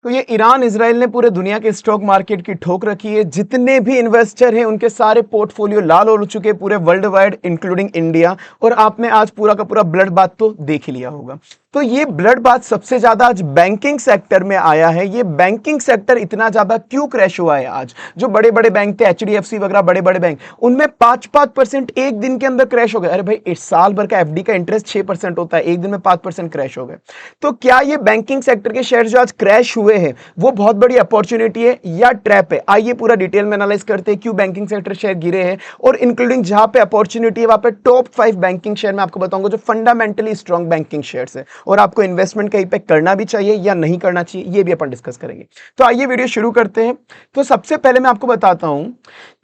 तो ये Iran Israel ने पूरे दुनिया के स्टॉक मार्केट की ठोक रखी है। जितने भी इन्वेस्टर हैं उनके सारे पोर्टफोलियो लाल हो चुके हैं पूरे वर्ल्ड वाइड इंक्लूडिंग इंडिया। और आपने आज पूरा का पूरा ब्लड बाथ तो देख ही लिया होगा। तो ये ब्लड बाथ सबसे ज्यादा आज बैंकिंग सेक्टर में आया है। ये बैंकिंग सेक्टर इतना ज्यादा क्यों क्रैश हुआ है आज? जो बड़े बड़े बैंक थे एचडीएफसी वगैरह बड़े बड़े बैंक, उनमें 5% एक दिन के अंदर क्रैश हो गए। अरे भाई, इस साल भर का एफडी का इंटरेस्ट 6% होता है, एक दिन में 5% क्रैश हो गए। तो क्या ये बैंकिंग सेक्टर के शेयर जो आज क्रैश हुए हैं वो बहुत बड़ी अपॉर्चुनिटी है या ट्रैप है? आइए पूरा डिटेल में एनालाइज करते हैं क्यों बैंकिंग सेक्टर शेयर गिरे हैं, और इंक्लूडिंग जहां पे अपॉर्चुनिटी है वहां पे टॉप 5 बैंकिंग शेयर मैं आपको बताऊंगा जो फंडामेंटली स्ट्रॉन्ग बैंकिंग शेयर्स है, और आपको इन्वेस्टमेंट कहीं पे करना भी चाहिए या नहीं करना चाहिए ये भी अपन डिस्कस करेंगे। तो आइए वीडियो शुरू करते हैं। तो सबसे पहले मैं आपको बताता हूं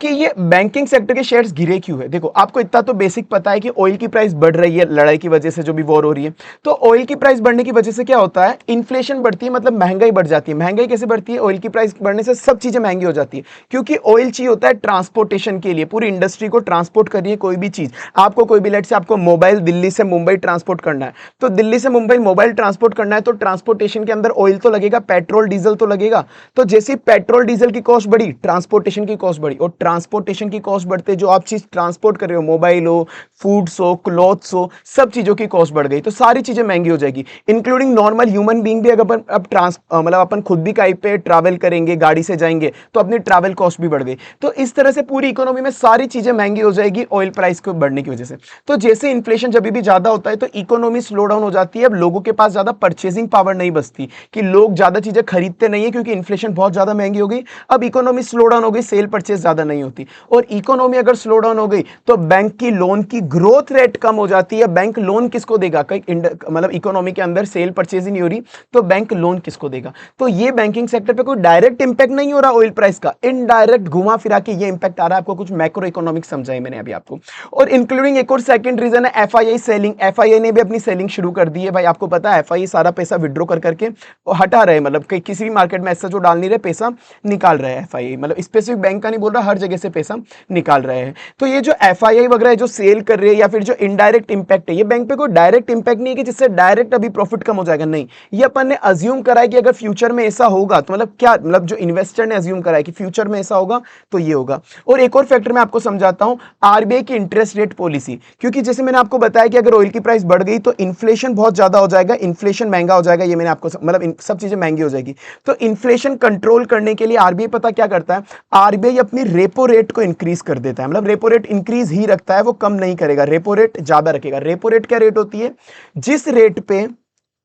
कि ये बैंकिंग सेक्टर के शेयर्स गिरे क्यों है। देखो, आपको इतना तो बेसिक पता है कि ऑयल की प्राइस बढ़ रही है लड़ाई की वजह से, जो भी वॉर हो रही है। तो ऑयल की प्राइस बढ़ने की वजह से क्या होता है, इन्फ्लेशन बढ़ती है, मतलब महंगाई बढ़ जाती है। महंगाई कैसे बढ़ती है? ऑयल की प्राइस बढ़ने से सब चीजें महंगी हो जाती है, क्योंकि ऑयल चाहिए होता है ट्रांसपोर्टेशन के लिए। पूरी इंडस्ट्री को ट्रांसपोर्ट कर रही है कोई भी चीज। आपको कोई भी, लेट से आपको मोबाइल दिल्ली से मुंबई ट्रांसपोर्ट करना है, तो दिल्ली से मुंबई मोबाइल ट्रांसपोर्ट करना है तो ट्रांसपोर्टेशन के अंदर ऑयल तो लगेगा, पेट्रोल डीजल तो लगेगा। तो जैसे पेट्रोल डीजल की कॉस्ट बढ़ी, ट्रांसपोर्टेशन की कॉस्ट बढ़ी, और ट्रांसपोर्टेशन की कॉस्ट बढ़ते जो आप चीज ट्रांसपोर्ट कर रहे हो, मोबाइल हो, फूड्स हो, क्लॉथ्स हो, सब चीजों की कॉस्ट बढ़ गई, तो सारी चीजें महंगी हो जाएगी, इंक्लूडिंग नॉर्मल ह्यूमन बीइंग भी। अगर अब मतलब अपन खुद भी कहीं पे ट्रैवल करेंगे, गाड़ी से जाएंगे, तो अपनी ट्रैवल कॉस्ट भी बढ़ गई। तो इस तरह से पूरी इकोनॉमी में सारी चीजें महंगी हो जाएगी ऑयल प्राइस को बढ़ने की वजह से। तो जैसे इन्फ्लेशन जब भी ज्यादा होता है तो इकोनॉमी स्लो डाउन हो जाती है। अब लोगों के पास ज्यादा परचेसिंग पावर नहीं बचती, कि लोग ज्यादा चीजें खरीदते नहीं है क्योंकि इन्फ्लेशन बहुत ज्यादा महंगी हो गई। अब इकोनॉमी स्लो डाउन हो गई, सेल परचेस ज्यादा नहीं होती, और इकोनॉमी अगर स्लो डाउन हो गई तो बैंक की लोन की ग्रोथ रेट कम हो जाती है। बैंक लोन किसको देगा? मतलब इकोनॉमी के अंदर सेल परचेज ही नहीं हो रही तो बैंक लोन किसको देगा? तो ये बैंकिंग सेक्टर पे कोई डायरेक्ट इंपैक्ट नहीं हो रहा ऑयल प्राइस का, इनडायरेक्ट घुमा फिरा के ये इंपैक्ट आ रहा है। आपको कुछ मैक्रो इकोनॉमिक्स समझाई मैंने अभी आपको, और इंक्लूडिंग एक और सेकंड रीजन है एफआईआई सेलिंग। एफआईआई ने भी अपनी सेलिंग शुरू कर दी है। भाई आपको पता है एफआईआई सारा पैसा विड्रॉ कर करके हटा रहे, मतलब किसी भी मार्केट में ऐसा जो डाल नहीं रहे, पैसा निकाल रहे हैं एफआईआई। मतलब स्पेसिफिक बैंक का नहीं बोल रहा, हर जगह से पैसा निकाल रहे हैं। तो ये जो एफआईआई वगैरह जो सेल कर रही है या फिर जो इनडायरेक्ट इंपैक्ट है, ये बैंक पे कोई डायरेक्ट इंपैक्ट नहीं है कि जिससे डायरेक्ट अभी प्रॉफिट कम हो जाएगा, नहीं। ये अपन ने अज्यूम करा है कि अगर फ्यूचर में ऐसा होगा तो मतलब क्या, मतलब जो इन्वेस्टर ने अज्यूम करा है कि फ्यूचर में ऐसा होगा तो ये होगा। और एक और फैक्टर मैं आपको समझाता हूं, आरबीआई की इंटरेस्ट रेट पॉलिसी। क्योंकि जैसे मैंने आपको बताया कि अगर ऑयल की प्राइस बढ़ गई तो इन्फ्लेशन बहुत ज्यादा हो जाएगा, इन्फ्लेशन महंगा हो जाएगा, ये मैंने आपको मतलब सब चीजें महंगी हो जाएगी। तो इन्फ्लेशन कंट्रोल करने के लिए आरबीआई पता क्या करता है, आरबीआई अपनी रेपो रेट को इंक्रीज कर देता है। मतलब रेपो रेट इंक्रीज ही रखता है, वो कम नहीं करेगा, रेपो रेट ज्यादा रखेगा। रेपो रेट क्या रेट होती है? जिस रेट पे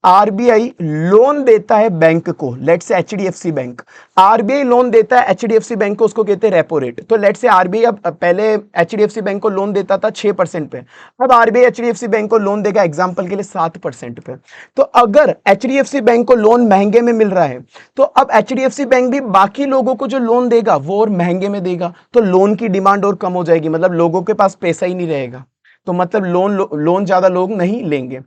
आरबीआई लोन देता है बैंक को, लेट से एचडीएफसी बैंक आरबीआई लोन देता है एचडीएफसी बैंक को, उसको कहते हैं रेपो रेट। तो लेट से आरबीआई अब पहले एचडीएफसी बैंक को लोन देता था 6% पे, अब आरबीआई एचडीएफसी बैंक को लोन देगा एग्जांपल के लिए 7% पे। तो अगर एचडीएफसी बैंक को लोन महंगे में मिल रहा है तो अब एचडीएफसी बैंक भी बाकी लोगों को जो लोन देगा वो और महंगे में देगा, तो लोन की डिमांड और कम हो जाएगी, मतलब लोगों के पास पैसा ही नहीं रहेगा। तो मतलब लोन ज्यादा लोग नहीं लेंगे,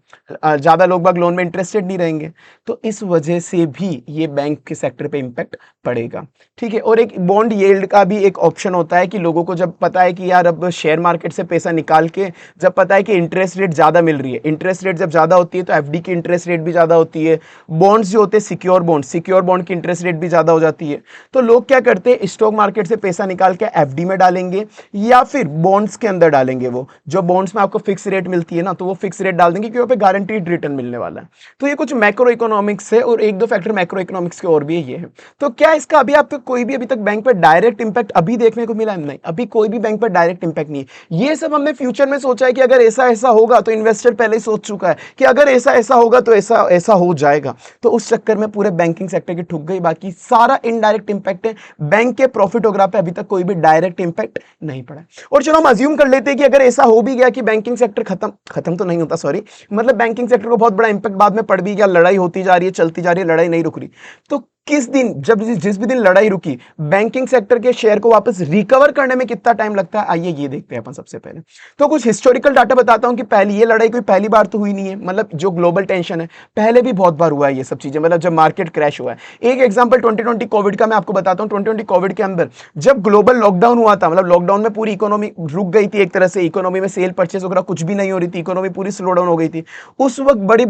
ज्यादा लोग बाग लोन में इंटरेस्टेड नहीं रहेंगे। तो इस वजह से भी ये बैंक के सेक्टर पे इंपैक्ट पड़ेगा। ठीक है, और एक बॉन्ड यील्ड का भी एक ऑप्शन होता है कि लोगों को जब पता है कि यार अब शेयर मार्केट से पैसा निकाल के, जब पता है कि इंटरेस्ट रेट ज्यादा मिल रही है, इंटरेस्ट रेट जब ज्यादा होती है तो एफडी की इंटरेस्ट रेट भी ज्यादा होती है, बॉन्ड्स जो होते हैं सिक्योर बॉन्ड की इंटरेस्ट रेट भी ज्यादा हो जाती है। तो लोग क्या करते हैं, स्टॉक मार्केट से पैसा निकाल के एफडी में डालेंगे या फिर बॉन्ड्स के अंदर डालेंगे। वो जो बॉन्ड्स में आपको फिक्स रेट मिलती है ना, तो वो फिक्स रेट डाल देंगे क्योंकि गारंटीड रिटर्न मिलने वाला है। तो ये कुछ मैक्रो इकोनॉमिक्स है, और एक दो फैक्टर मैक्रो इकोनॉमिक्स के और भी ये है। तो क्या इसका अभी आपको कोई भी अभी तक बैंक पर डायरेक्ट इंपैक्ट अभी देखने को मिला? नहीं, अभी कोई भी बैंक पर डायरेक्ट इंपैक्ट नहीं है। ये सब हमने फ्यूचर में सोचा है कि अगर ऐसा ऐसा होगा, तो इन्वेस्टर पहले ही सोच चुका है कि अगर ऐसा ऐसा होगा तो ऐसा ऐसा हो जाएगा। तो उस चक्कर में पूरे बैंकिंग सेक्टर की ठुक गई, बाकी सारा इनडायरेक्ट इंपैक्ट है। बैंक के प्रॉफिट वगैरह पे अभी तक कोई भी डायरेक्ट इंपैक्ट नहीं पड़ा। और चलो हम अज्यूम कर लेते हैं कि अगर ऐसा हो भी गया कि बैंकिंग सेक्टर खत्म तो नहीं होता, सॉरी, मतलब बैंकिंग सेक्टर को बहुत बड़ा इंपैक्ट बाद में पड़ भी गया, लड़ाई होती जा रही है, चलती जा रही है, लड़ाई नहीं रुक रही, तो किस दिन, जब जिस भी दिन लड़ाई रुकी, बैंकिंग सेक्टर के शेयर को वापस रिकवर करने में कितना टाइम लगता है, आइए ये देखते हैं अपन सबसे पहले। तो कुछ हिस्टोरिकल डाटा बताता हूं कि पहली ये लड़ाई कोई पहली बार तो हुई नहीं है, मतलब जो ग्लोबल टेंशन है पहले भी बहुत बार हुआ है ये सब चीजें, मतलब जब मार्केट क्रैश हुआ है। एक एग्जांपल 2020 कोविड का मैं आपको बताता हूं। 2020 कोविड के अंदर जब ग्लोबल लॉकडाउन हुआ था, मतलब लॉकडाउन में पूरी इकोनॉमी रुक गई थी, एक तरह से इकोनॉमी में सेल परचेस वगैरह कुछ भी नहीं हो रही थी, इकोनॉमी पूरी स्लो डाउन हो गई थी। उस वक्त बड़े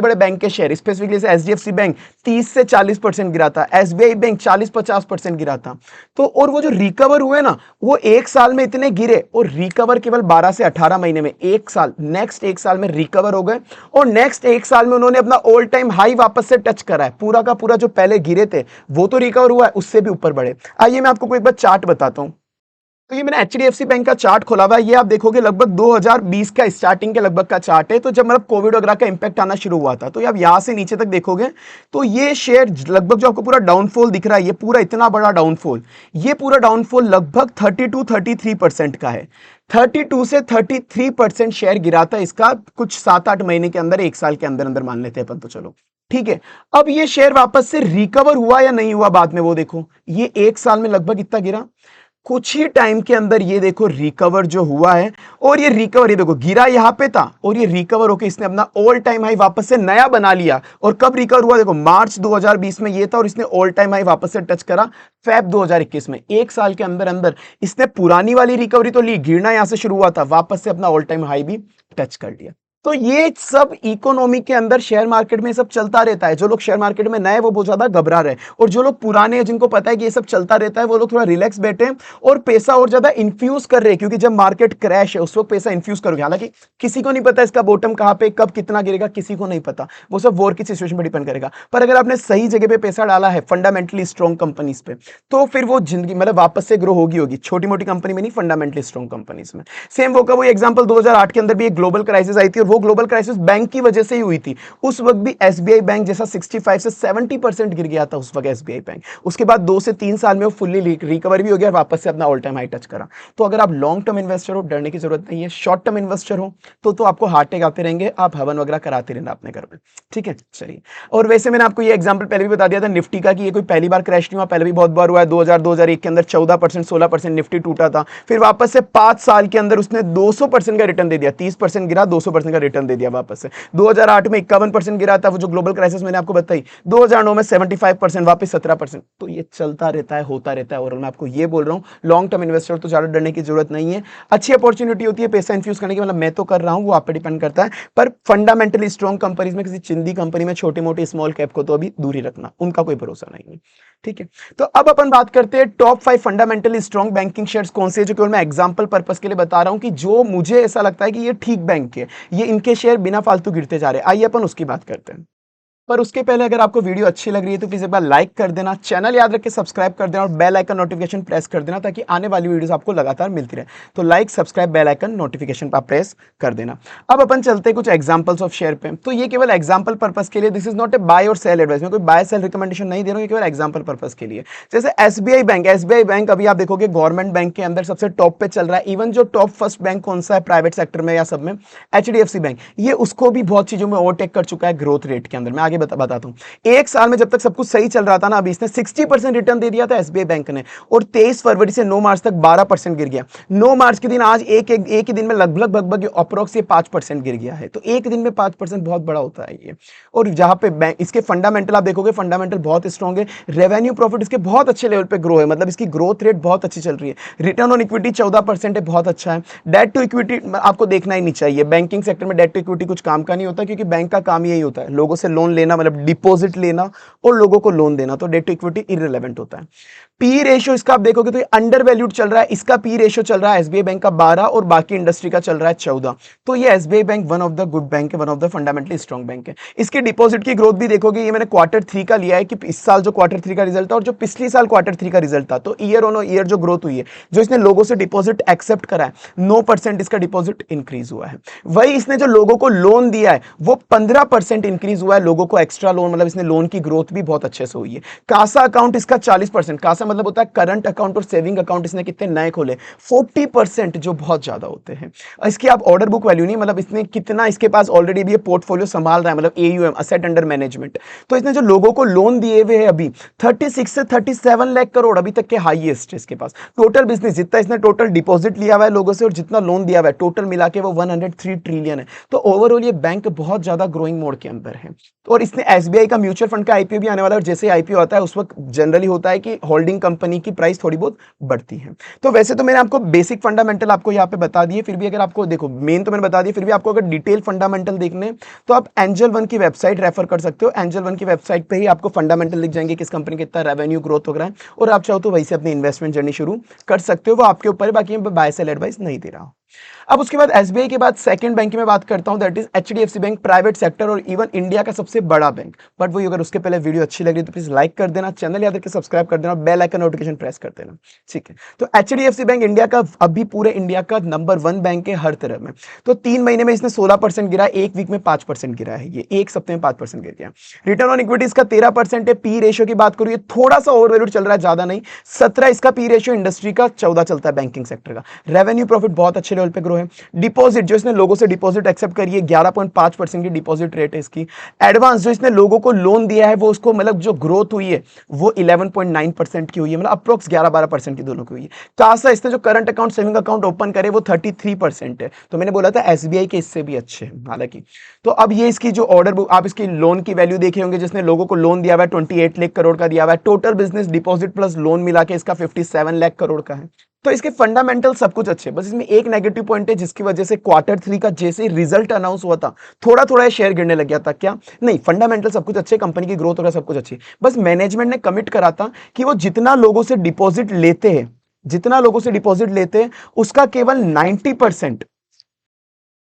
बड़े बैंक के शेयर, स्पेसिफिकली एचडीएफसी बैंक 30 से 40 40% गिरा था, एसबीआई बैंक 40-50% गिरा था। तो और वो जो रिकवर हुए ना, वो एक साल में इतने गिरे और रिकवर केवल 12 से 18 महीने में, एक साल, नेक्स्ट एक साल में रिकवर हो गए और नेक्स्ट एक साल में उन्होंने अपना ऑल टाइम हाई वापस से टच करा है। पूरा का पूरा जो पहले गिरे थे वो तो रिकवर हुआ है, उससे भी ऊपर बढ़े। आइए मैं आपको एक बार चार्ट बताता हूं। तो ये मैंने एचडीएफसी बैंक का चार्ट खोला हुआ है, ये आप देखोगे लगभग 2020 का स्टार्टिंग के लगभग का चार्ट है। तो जब मतलब कोविड वगैरह का इंपैक्ट आना शुरू हुआ था, तो ये आप यहां से नीचे तक देखोगे तो ये शेयर लगभग जो आपको पूरा डाउनफॉल दिख रहा है, ये पूरा इतना बड़ा डाउनफॉल, ये पूरा डाउनफॉल लगभग 32-33% का है। 32 से 33% शेयर गिरा था इसका कुछ 7-8 महीने के अंदर, एक साल के अंदर अंदर मान लेते हैं अपन, तो चलो ठीक है। अब ये शेयर वापस से रिकवर हुआ या नहीं हुआ बाद में वो देखो, ये एक साल में लगभग इतना गिरा, कुछ ही टाइम के अंदर ये देखो रिकवर जो हुआ है, और ये रिकवर, ये देखो गिरा यहां पे था और ये रिकवर होकर इसने अपना ऑल टाइम हाई वापस से नया बना लिया। और कब रिकवर हुआ देखो, मार्च 2020 में ये था और इसने ऑल टाइम हाई वापस से टच करा फेब 2021 में। एक साल के अंदर अंदर इसने पुरानी वाली रिकवरी तो ली, गिरना यहां से शुरू हुआ था, वापस से अपना ऑल टाइम हाई भी टच कर लिया। तो ये सब इकोनॉमी के अंदर शेयर मार्केट में सब चलता रहता है। जो लोग शेयर मार्केट में नए वो बहुत ज्यादा घबरा रहे हैं, और जो लोग पुराने हैं जिनको पता है कि ये सब चलता रहता है, वो लोग थोड़ा रिलैक्स बैठे हैं और पैसा और ज्यादा इन्फ्यूज कर रहे हैं, क्योंकि जब मार्केट क्रैश है उस वक्त पैसा इन्फ्यूज करोगे। हालांकि किसी को नहीं पता इसका बॉटम कहां पे कब कितना गिरेगा, किसी को नहीं पता, वो सब वॉर की सिचुएशन पर डिपेंड करेगा। पर अगर आपने सही जगह पे पैसा डाला है फंडामेंटली स्ट्रॉन्ग कंपनीज पे, तो फिर वो जिंदगी मतलब वापस से ग्रो होगी छोटी मोटी कंपनी में नहीं, फंडामेंटली स्ट्रॉन्ग कंपनीज में। सेम वो का वो एग्जांपल 2008 के अंदर भी एक ग्लोबल क्राइसिस आई थी, और वो ग्लोबल क्राइसिस बैंक की वजह से ही हुई थी। उस वक्त भी एसबीआई बैंक जैसा 65 से 70% गिर गया था उस वक्त एसबीआई बैंक। उसके बाद 2 से 3 साल में वो फुल्ली रिकवर भी हो गया और वापस से अपना ऑल टाइम हाई टच करा। तो अगर आप लॉन्ग टर्म इन्वेस्टर हो, डरने की जरूरत नहीं है। शॉर्ट टर्म इन्वेस्टर हो तो आपको हार्ट अटैक आते रहेंगे, आप हवन वगैरह कराते रहना अपने घर में, ठीक है। चलिए, और वैसे मैंने आपको ये एग्जांपल पहले भी बता दिया था निफ्टी का, कि ये कोई पहली बार क्रैश नहीं हुआ, पहले भी बहुत बार हुआ है। 2000-2001 के अंदर 14% 16% निफ्टी टूटा था, फिर वापस से 5 साल के अंदर उसने 200% का रिटर्न दे दिया, 30% गिरा 200% का रिटर्न दे दिया वापस से। 2008 में 51% गिरा था, वो जो ग्लोबल क्राइसिस मैंने आपको बताई। 2009 में 75%, वापस 17%। तो ये चलता रहता है, होता रहता है। और मैं आपको ये बोल रहा हूं लॉन्ग टर्म इन्वेस्टर तो ज्यादा डरने की जरूरत नहीं है। अच्छी अपॉर्चुनिटी होती है पैसा इन्फ्यूज करने की, मतलब मैं तो कर रहा हूं, वो आप पे डिपेंड करता है। पर फंडामेंटली स्ट्रॉन्ग कंपनीज में, किसी चिंदी कंपनी में, छोटी मोटी स्मॉल कैप को तो अभी दूर ही रखना, उनका कोई भरोसा नहीं है, ठीक है। तो अब अपन बात करते हैं top 5 fundamentally strong banking shares कौन से, जो केवल मैं एग्जांपल पर्पस के लिए बता रहा हूं कि जो मुझे ऐसा लगता है कि ये ठीक बैंक है, ये इनके शेयर बिना फालतू गिरते जा रहे हैं। आइए अपन उसकी बात करते हैं। पर उसके पहले अगर आपको वीडियो अच्छी लग रही है तो प्लीज एक बार लाइक कर देना, चैनल याद रख के सब्सक्राइब कर देना और बेल आइकन नोटिफिकेशन प्रेस कर देना, ताकि आने वाली वीडियोस आपको लगातार मिलती रहे। तो like, subscribe, bell icon notification पर प्रेस कर देना। अब अपन चलते हैं कुछ एग्जांपल्स ऑफ शेयर पे। तो ये केवल एग्जांपल पर्पस के लिए, this is not a buy और सेल एडवाइस, मैं कोई बाय सेल रिकमेंडेशन नहीं दे रहा हूं, केवल एग्जांपल पर्पस के लिए। जैसे एसबीआई बैंक अभी आप देखोगे गवर्नमेंट बैंक के अंदर सबसे टॉप पे चल रहा है। इवन जो टॉप फर्स्ट बैंक कौन सा है प्राइवेट सेक्टर में या सब में, एचडीएफसी बैंक, ये उसको भी बहुत चीजों में ओवरटेक कर चुका है ग्रोथ रेट के अंदर। मैं आगे बताता हूं। एक साल में जब तक सब कुछ सही चल रहा था ना, अभी इसने 60% रिटर्न दे दिया था एसबीआई बैंक ने, और 23 फरवरी से 9 मार्च तक 12% गिर गया। 9 मार्च के दिन आज एक ही दिन में लगभग अप्रोक्स 5% गिर गया है। तो एक दिन में 5% बहुत बड़ा होता है ये। और जहां पे बैंक, इसके फंडामेंटल आप देखोगे, फंडामेंटल बहुत स्ट्रॉन्ग है। रेवेन्यू प्रॉफिट इसके बहुत अच्छे लेवल पे ग्रो है, मतलब इसकी ग्रोथ रेट बहुत अच्छी चल रही है। रिटर्न ऑन इक्विटी 14% है, बहुत अच्छा है। डेट टू इक्विटी आपको देखना ही नहीं चाहिए, बैंकिंग सेक्टर में डेट टू इक्विटी कुछ काम का नहीं होता, क्योंकि बैंक का काम यही होता है लोगों से लोन लेना, मतलब डिपॉजिट लेना और लोगों को लोन देना। तो डेट टू इक्विटी इररिलेवेंट होता है। पी रेशियो इसका आप देखोगे तो ये अंडर वैल्यूड चल रहा है। इसका पी रेशियो चल रहा है एसबीआई बैंक का 12 और बाकी इंडस्ट्री का चल रहा है 14। तो ये SBI bank one of the good bank है, one of the fundamentally strong bank है। इसके डिपॉजिट की ग्रोथ भी देखोगे, ये मैंने Q3 का लिया है कि इस साल जो Q3 का रिजल्ट था और जो पिछली साल Q3 का रिजल्ट था, तो ईयर ऑन ईयर जो ग्रोथ हुई है, जो इसने लोगों से डिपॉजिट एक्सेप्ट करा है, 9% इसका डिपॉजिट इंक्रीज हुआ है। वही इसने जो लोगों को लोन दिया है वो 15% इंक्रीज हुआ है लोगों को एक्स्ट्रा लोन, मतलब इसने लोन की ग्रोथ भी बहुत अच्छे से हुई है। कासा अकाउंट इसका 40%, कासा मतलब होता है करंट अकाउंट और सेविंग अकाउंट, इसने कितने नए खोले 40%, जो बहुत ज्यादा होते हैं। इसकी आप ऑर्डर बुक वैल्यू नहीं, मतलब इसने कितना इसके पास ऑलरेडी भी ये पोर्टफोलियो संभाल रहा है, मतलब एयूएम, असेट अंडर मैनेजमेंट। तो इसने जो लोगों को लोन दिए हुए हैं अभी 36 से 37 लाख करोड़ अभी तक के हाईएस्ट है इसके पास। टोटल बिजनेस जितना इसने टोटल डिपॉजिट लिया हुआ है लोगों से और जितना लोन दिया हुआ है टोटल मिला के वो 103 ट्रिलियन है। तो ओवरऑल ये बैंक बहुत ज्यादा ग्रोइंग मोड के अंदर है। और इसने एसबीआई का म्यूचुअल फंड का आईपीओ भी आने वाला है, और जैसे आईपीओ आता है उस वक्त जनरली होता है कि होल्डिंग होल्डिंग कंपनी की प्राइस थोड़ी बहुत बढ़ती है। तो वैसे तो मैंने आपको बेसिक फंडामेंटल आपको यहाँ पे बता दिए, फिर भी अगर आपको देखो मेन तो मैंने बता दिया, फिर भी आपको अगर डिटेल फंडामेंटल देखने हैं, तो आप एंजल वन की वेबसाइट रेफर कर सकते हो। एंजल वन की वेबसाइट पे ही आपको फंडामेंटल लिख जाएंगे, किस कंपनी का इतना रेवेन्यू ग्रोथ हो रहा है, और आप चाहो तो वहीं से अपनी इन्वेस्टमेंट जर्नी शुरू कर सकते हो। वो आपके ऊपर है, बाकी मैं बाय सेल एडवाइस नहीं दे रहा हूं। अब उसके बाद एसबीआई के बाद सेकंड बैंक की मैं बात करता हूं, that is HDFC bank, private sector और इवन इंडिया का सबसे बड़ा बैंक। बट वही, अगर उसके पहले वीडियो अच्छी लग रही तो प्लीज लाइक कर देना, चैनल याद रख के सब्सक्राइब कर देना, बेल आइकन नोटिफिकेशन प्रेस कर देना, ठीक है। तो एचडीएफसी बैंक इंडिया का अभी पूरे इंडिया का नंबर 1 बैंक है हर तरह में। तो 3 महीने में इसने 16% गिरा, एक वीक में 5% गिरा है, ये एक सप्ताह में 5% गिर गया। रिटर्न ऑन इक्विटी इसका 13% है। पी रेशियो की बात करूं, ये थोड़ा सा ओवर वैल्यूड चल रहा है, ज्यादा नहीं, 17 इसका पी रेशियो, इंडस्ट्री का 14 चलता है बैंकिंग सेक्टर का। रेवेन्यू प्रॉफिट बहुत अच्छे लेवल पे ग्रो है। डिपॉजिट जो इसने लोगों से डिपॉजिट एक्सेप्ट करी है, 11.5% की डिपॉजिट रेट है इसकी। एडवांस जो इसने लोगों को लोन दिया है, वो उसको मतलब जो ग्रोथ हुई है वो 11.9% की हुई है, मतलब अप्रोक्स 11-12% की दोनों की हुई है। कासा इसने जो current account saving account open करे वो 33% है। तो मैंने बोला था एसबीआई के इससे भी अच्छे हैं हालांकि। तो अब ये इसकी जो ऑर्डर बुक, आप इसकी लोन की वैल्यू देखे होंगे, जिसने लोगों को लोन दिया हुआ है 28 लाख करोड़ का दिया हुआ है। Total business deposit plus lone मिला के इसका 57 लाख करोड़ का है। तो इसके फंडामेंटल सब कुछ अच्छे, बस इसमें एक नेगेटिव पॉइंट है, जिसकी वजह से Q3 का जैसे रिजल्ट अनाउंस हुआ था, थोड़ा थोड़ा शेयर गिरने लग गया था। क्या नहीं, फंडामेंटल सब कुछ अच्छे, कंपनी की ग्रोथ वगैरह सब कुछ अच्छी, बस मैनेजमेंट ने कमिट करा था कि वो जितना लोगों से डिपॉजिट लेते हैं, जितना लोगों से डिपॉजिट लेते हैं उसका केवल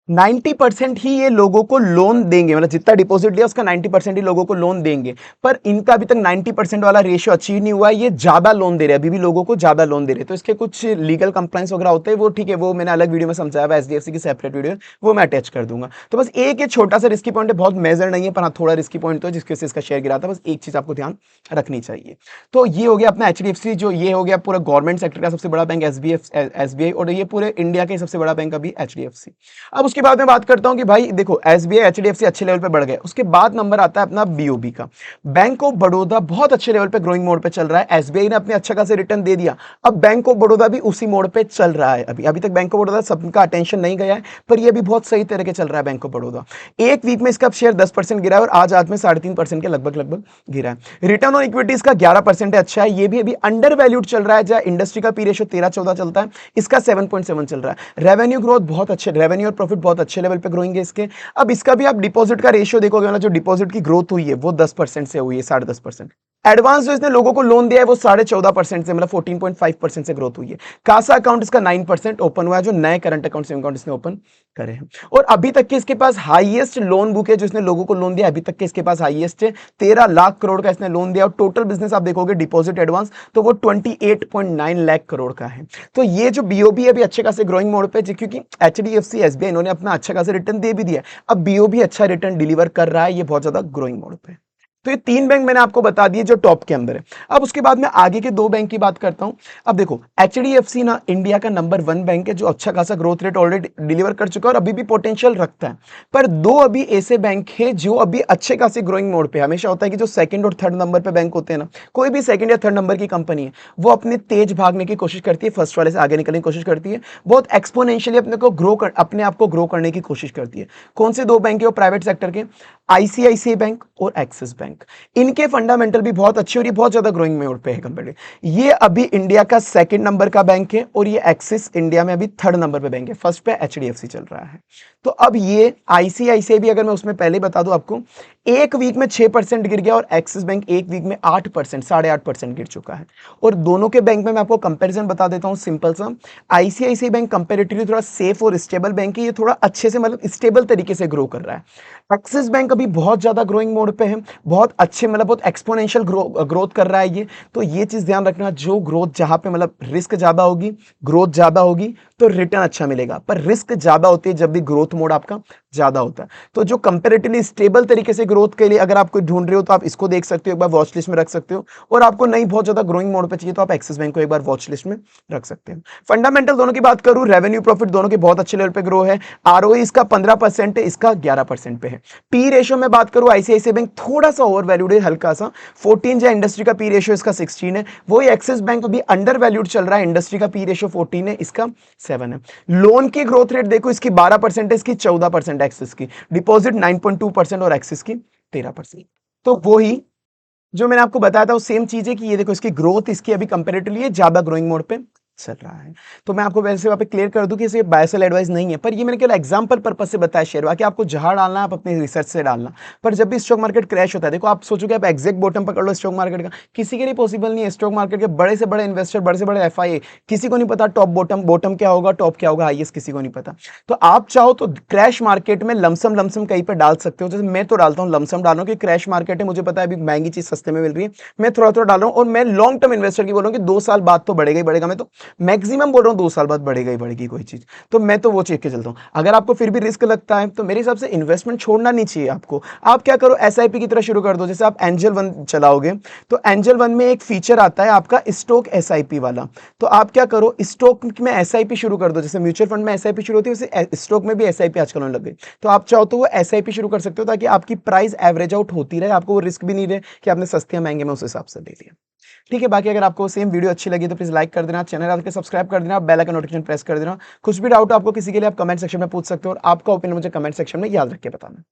90% ही ये लोगों को लोन देंगे, मतलब जितना डिपॉजिट लिया उसका 90% ही लोगों को लोन देंगे। पर इनका अभी तक 90% वाला रेशियो अचीव नहीं हुआ है, ये ज्यादा लोन दे रहे हैं, अभी भी लोगों को ज्यादा लोन दे रहे हैं। तो इसके कुछ लीगल कंप्लाइंस वगैरह होते हैं, वो ठीक है, वो मैंने अलग वीडियो में समझाया हुआ, एचडीएफसी की सेपरेट वीडियो, वो मैं अटैच कर दूंगा। तो बस एक ये छोटा सा रिस्की पॉइंट है, बहुत मेजर नहीं है, पर हाँ थोड़ा रिस्की पॉइंट तो है, जिसकी वजह से इसका शेयर गिरा था। बस एक चीज आपको ध्यान रखनी चाहिए। तो ये हो गया अपना एचडीएफसी, जो ये हो गया पूरा गवर्नमेंट सेक्टर का सबसे बड़ा बैंक एसबीआई, और ये पूरे इंडिया के सबसे बड़ा बैंक अभी एचडीएफसी। अब उसके बाद में बात करता हूं कि भाई देखो एसबीआई एचडीएफसी अच्छे लेवल पे बढ़ गए, उसके बाद नंबर आता है अपना बीओबी का। बैंक ऑफ बड़ौदा बहुत अच्छे लेवल पे ग्रोइंग मोड पे चल रहा है, एसबीआई ने अपने अच्छा खासा रिटर्न दे दिया, अब बैंक ऑफ बड़ौदा भी उसी मोड पे चल रहा है। अभी तक बैंक ऑफ बड़ौदा सबका अटेंशन नहीं गया है, पर ये भी बहुत सही तरह के चल रहा है बैंक ऑफ बड़ौदा। एक वीक में इसका शेयर 10% गिरा है, और आज में 3.5% के लगभग गिरा है। रिटर्न ऑन इक्विटी इसका 11% है, अच्छा है, ये भी अभी अंडर वैल्यूड चल रहा है, जहां इंडस्ट्री का पी रेशियो 13-14 चलता है, इसका 7.7 चल रहा है। रेवेन्यू ग्रोथ बहुत अच्छे, रेवेन्यू और प्रॉफिट बहुत अच्छे लेवल पे ग्रोइंग है इसके। अब इसका भी आप डिपॉजिट का रेशियो देखोगे, मतलब जो डिपॉजिट की ग्रोथ हुई है वो 10% से हुई है, 10.5%। एडवांस जो इसने लोगों को लोन दिया है वो 14.5% से, मतलब 14.5% से ग्रोथ हुई है। कासा अकाउंट इसका 9% ओपन हुआ है, जो नए करंट अकाउंट सेविंग अकाउंट इसने ओपन करे हैं। और अभी तक के इसके पास हाईएस्ट लोन बुक है, जो इसने लोगों को लोन दिया अभी तक के इसके पास हाईएस्ट है, 13 लाख करोड़ का इसने लोन दिया। और टोटल बिजनेस आप देखोगे डिपॉजिट एडवांस, तो वो 28.9 लाख करोड़ का है। तो ये जो बीओबी अभी अच्छे खासे ग्रोइंग मोड पे, क्योंकि एचडीएफसी एसबीआई इन्होंने अपना अच्छा खासा रिटर्न दे भी दिया, अब बीओबी अच्छा रिटर्न डिलीवर कर रहा है, ये बहुत ज्यादा ग्रोइंग मोड पे। तो ये 3 बैंक मैंने आपको बता दिए जो टॉप के अंदर है। अब उसके बाद मैं आगे के 2 बैंक की बात करता हूं। अब देखो एचडीएफसी ना इंडिया का नंबर 1 बैंक है, जो अच्छा खासा ग्रोथ रेट ऑलरेडी डिलीवर कर चुका है और अभी भी पोटेंशियल रखता है। पर 2 अभी ऐसे बैंक है जो अभी अच्छे खासे ग्रोइंग मोड पे। हमेशा होता है कि जो सेकंड और थर्ड नंबर पे बैंक होते हैं ना, कोई भी सेकंड या थर्ड नंबर की कंपनी है, वो अपने तेज भागने की कोशिश करती है, फर्स्ट वाले से आगे निकलने की कोशिश करती है, बहुत एक्सपोनेंशियली अपने आप को ग्रो करने की कोशिश करती है। कौन से 2 बैंक है वो प्राइवेट सेक्टर के? आईसीआईसीआई बैंक और एक्सिस बैंक। इनके फंडामेंटल भी बहुत अच्छे और ये बहुत ज्यादा ग्रोइंग मोड पे है कंपेरेटिव। ये अभी इंडिया का सेकंड नंबर का बैंक है, और ये एक्सिस इंडिया में अभी थर्ड नंबर पे बैंक है, फर्स्ट पे एचडीएफसी चल रहा है। तो अब ये आईसीआईसीआई भी, अगर मैं उसमें पहले बता दूं आपको, एक वीक में 6% गिर गया, और एक्सिस बैंक एक वीक में 8%, 8.5% गिर चुका है। और दोनों के बैंक में मैं आपको कंपैरिजन बता देता हूं सिंपल सा। आईसीआईसीआई बैंक कंपैरेटिवली थोड़ा सेफ और स्टेबल बैंक है, ये थोड़ा अच्छे से मतलब स्टेबल तरीके से ग्रो कर रहा है। एक्सिस बैंक अभी बहुत ज्यादा ग्रोइंग मोड पे है, बहुत अच्छे मतलब बहुत एक्सपोनेंशियल ग्रोथ कर रहा है ये। तो ये चीज ध्यान रखना, जो ग्रोथ जहां पे मतलब रिस्क ज्यादा होगी, ग्रोथ ज्यादा होगी, तो रिटर्न अच्छा मिलेगा। पर रिस्क ज्यादा होती है जब भी ग्रोथ मोड आपका ज्यादा होता है। तो जो कंपैरेटिवली स्टेबल तरीके से ग्रोथ के लिए अगर आप कोई ढूंढ रहे हो, तो आप इसको देख सकते हो, एक बार वॉच लिस्ट में रख सकते हो। और आपको नहीं बहुत ज्यादा ग्रोइंग मोड पे चाहिए, तो आप एक्सिस बैंक को एक बार वॉच लिस्ट में रख सकते हैं। फंडामेंटल दोनों की बात करूं, रेवेन्यू प्रॉफिट दोनों के बहुत अच्छे लेवल पे ग्रो है। आरओई इसका 15% है, इसका 11% पे है। पी रेशियो में बात करूं, आईसीआईसीआई बैंक थोड़ा सा ओवर वैल्यूड है, हल्का सा 14, जो इंडस्ट्री का पी रेशियो इसका 16 है। वही एक्सिस बैंक अभी अंडर वैल्यूड चल रहा है, इंडस्ट्री का पी रेशियो 14 है, इसका 7 है। लोन की ग्रोथ रेट देखो, इसकी 12% है, इसकी 14% एक्सिस की। डिपॉजिट 9.2% और एक्सिस की 13%। तो वो ही जो मैंने आपको बताया था वो सेम चीज है कि ये देखो इसकी ग्रोथ इसकी अभी कंपेरेटिवली ज्यादा ग्रोइंग मोड पे चल रहा है। तो मैं आपको वैसे वहाँ पे क्लियर कर दूं कि इसे बाय सेल एडवाइस नहीं है, पर ये मैंने केवल एग्जांपल पर्पस से बताया शेयर, बाकी आपको जहां डालना है आप अपने रिसर्च से डालना। पर जब भी स्टॉक मार्केट क्रैश होता है, देखो आप सोचोगे आप एग्जैक्ट बॉटम पकड़ लो स्टॉक मार्केट का, किसी के लिए पॉसिबल नहीं है। स्टॉक मार्केट के बड़े से बड़े इन्वेस्टर, बड़े से बड़े एफआईए, किसी को नहीं पता टॉप बॉटम, बॉटम क्या होगा टॉप क्या होगा हाईएस्ट, किसी को नहीं पता। तो आप चाहो तो क्रैश मार्केट में लमसम लमसम कहीं पर डाल सकते हो, जैसे मैं तो डालता हूँ लमसम डाल रहा हूँ कि क्रैश मार्केट है, मुझे पता है अभी महंगी चीज सस्ते में मिल रही है, मैं थोड़ा थोड़ा डाल रहा हूँ। और मैं लॉन्ग टर्म इन्वेस्टर की बोल रहा हूँ कि 2 साल बाद तो बढ़ेगा ही बढ़ेगा, मैं तो मैक्सिमम बोल रहा हूँ 2 साल बाद बढ़ेगा ही बढ़ेगी कोई चीज। तो मैं तो वो चीज के चलता हूँ। अगर आपको फिर भी रिस्क लगता है तो मेरे हिसाब से इन्वेस्टमेंट छोड़ना नहीं चाहिए आपको। आप क्या करो, एसआईपी की तरह शुरू कर दो। जैसे आप एंजल वन चलाओगे तो एंजल वन में एक फीचर आता है आपका स्टॉक एसआईपी वाला। तो आप क्या करो, स्टॉक में एसआईपी शुरू कर दो। जैसे म्यूचुअल फंड में एसआईपी शुरू होती है वैसे स्टॉक में भी एसआईपी आजकल होने लग गई। तो आप चाहो तो वो एसआईपी शुरू कर सकते हो ताकि आपकी प्राइस एवरेज आउट होती रहे, आपको वो रिस्क भी नहीं रहे कि आपने सस्ते या महंगे में उस हिसाब से ले लिया। ठीक है, बाकी अगर आपको सेम वीडियो अच्छी लगी तो प्लीज लाइक कर देना, चैनल आकर सब्सक्राइब कर देना, बेल आइकन नोटिफिकेशन प्रेस कर देना। कुछ भी डाउट आपको किसी के लिए आप कमेंट सेक्शन में पूछ सकते हो, और आपका ओपिनियन मुझे कमेंट सेक्शन में याद रख के बताना।